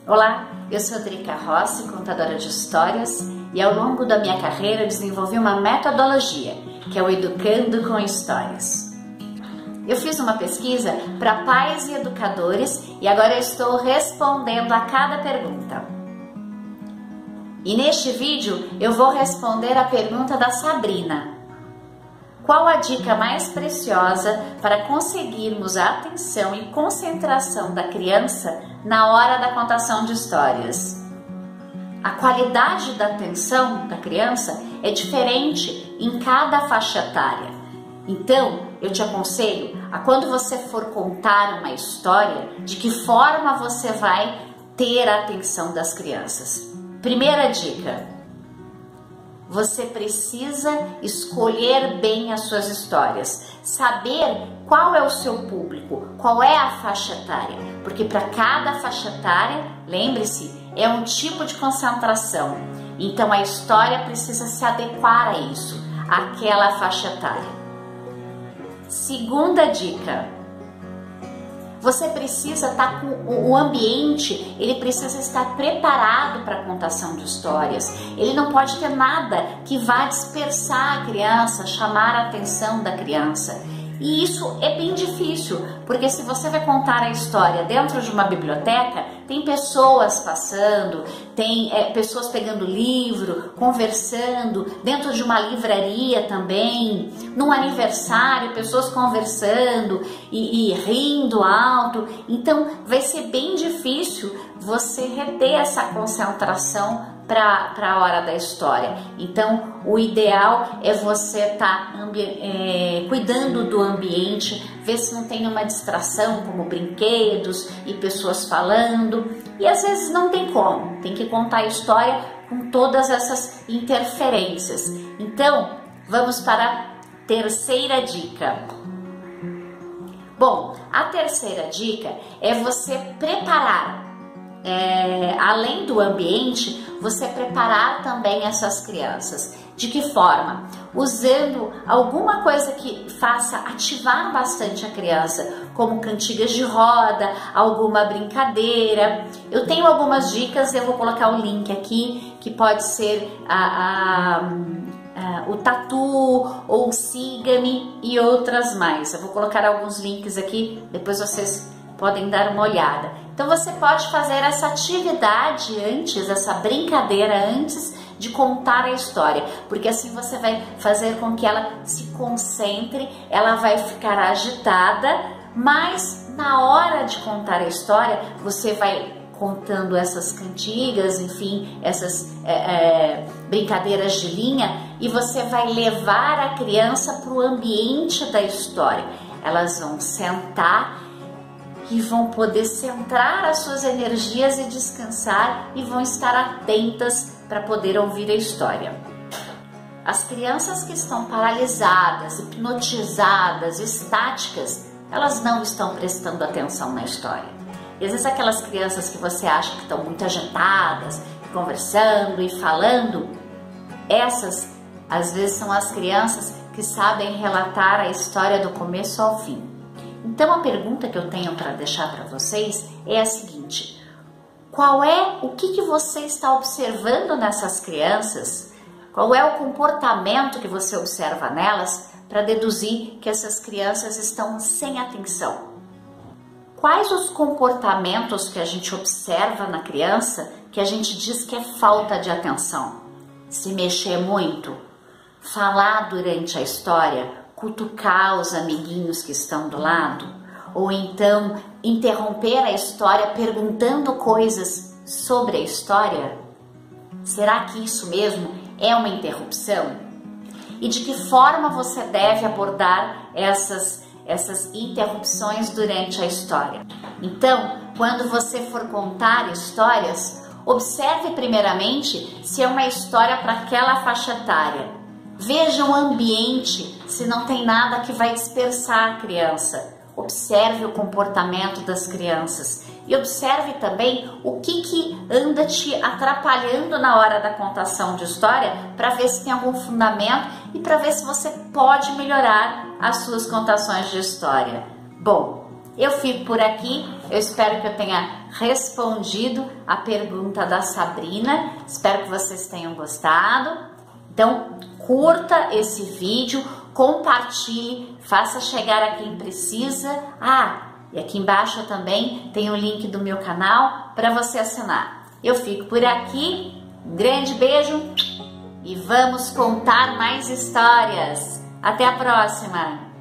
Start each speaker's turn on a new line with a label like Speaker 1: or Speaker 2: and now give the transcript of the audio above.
Speaker 1: Olá, eu sou Drica Rossi, contadora de histórias, e ao longo da minha carreira desenvolvi uma metodologia, que é o Educando com Histórias. Eu fiz uma pesquisa para pais e educadores e agora estou respondendo a cada pergunta. E neste vídeo eu vou responder a pergunta da Sabrina. Qual a dica mais preciosa para conseguirmos a atenção e concentração da criança na hora da contação de histórias? A qualidade da atenção da criança é diferente em cada faixa etária. Então, eu te aconselho a quando você for contar uma história, de que forma você vai ter a atenção das crianças. Primeira dica. Você precisa escolher bem as suas histórias, saber qual é o seu público, qual é a faixa etária, porque para cada faixa etária, lembre-se, é um tipo de concentração, então a história precisa se adequar a isso, àquela faixa etária. Segunda dica. Você precisa estar com o ambiente, ele precisa estar preparado para a contação de histórias. Ele não pode ter nada que vá dispersar a criança, chamar a atenção da criança. E isso é bem difícil, porque se você vai contar a história dentro de uma biblioteca, tem pessoas passando, tem pessoas pegando livro, conversando, dentro de uma livraria também, num aniversário, pessoas conversando e rindo alto. Então vai ser bem difícil você reter essa concentração para a hora da história. Então o ideal é você estar cuidando do ambiente, ver se não tem nenhuma distração, como brinquedos e pessoas falando, e às vezes não tem como, tem que contar a história com todas essas interferências. Então vamos para a terceira dica. Bom, a terceira dica é você preparar, além do ambiente, você preparar também essas crianças. De que forma? Usando alguma coisa que faça ativar bastante a criança, como cantigas de roda, alguma brincadeira. Eu tenho algumas dicas, eu vou colocar o link aqui, que pode ser o Tatu ou o Siga-me e outras mais. Eu vou colocar alguns links aqui, depois vocês podem dar uma olhada. Então você pode fazer essa atividade antes, essa brincadeira antes de contar a história, porque assim você vai fazer com que ela se concentre, ela vai ficar agitada, mas na hora de contar a história você vai contando essas cantigas, enfim, essas brincadeiras de linha, e você vai levar a criança para o ambiente da história. Elas vão sentar e vão poder centrar as suas energias e descansar, e vão estar atentas para poder ouvir a história. As crianças que estão paralisadas, hipnotizadas, estáticas, elas não estão prestando atenção na história. E às vezes aquelas crianças que você acha que estão muito agitadas, conversando e falando, essas às vezes são as crianças que sabem relatar a história do começo ao fim. Então a pergunta que eu tenho para deixar para vocês é a seguinte: o que você está observando nessas crianças? Qual é o comportamento que você observa nelas para deduzir que essas crianças estão sem atenção? Quais os comportamentos que a gente observa na criança que a gente diz que é falta de atenção? Se mexer muito, falar durante a história, cutucar os amiguinhos que estão do lado, ou então interromper a história perguntando coisas sobre a história? Será que isso mesmo é uma interrupção? E de que forma você deve abordar essas interrupções durante a história? Então, quando você for contar histórias, observe primeiramente se é uma história para aquela faixa etária. Veja o ambiente, se não tem nada que vai dispersar a criança. Observe o comportamento das crianças e observe também o que anda te atrapalhando na hora da contação de história, para ver se tem algum fundamento e para ver se você pode melhorar as suas contações de história. Bom, eu fico por aqui, eu espero que eu tenha respondido a pergunta da Sabrina. Espero que vocês tenham gostado. Então, curta esse vídeo, compartilhe, faça chegar a quem precisa. E aqui embaixo também tem o link do meu canal para você assinar. Eu fico por aqui, um grande beijo e vamos contar mais histórias. Até a próxima!